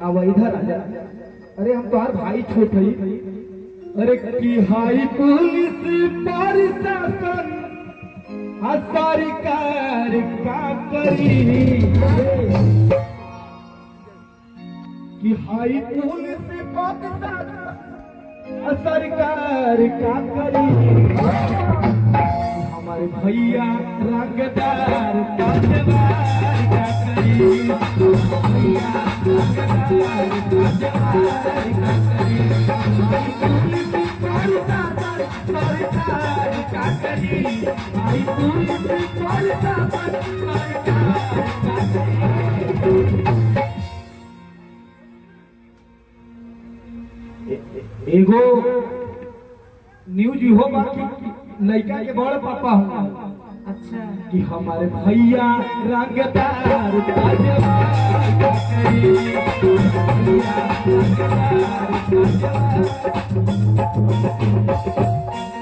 अब इधर आ जा। अरे हम तुम्हार भाई छोट हई। अरे की हाई पुलिस प्रशासन आ सरकार का करी कि हाई पुलिस प्रशासन आ सरकार का करी हमारे भैया रंगदार ताजवार का करी भैया रंगदार ताजवार का करी हाई पुलिस प्रशासन सरकार का करी हाई पुलिस प्रशासन सरकार का करी। एगो न्यूज हो बाकी लड़का के बड़ पापा हुआ। अच्छा कि हमारे भैया रंगदार ताजवार का करी भैया रंगदार ताजवार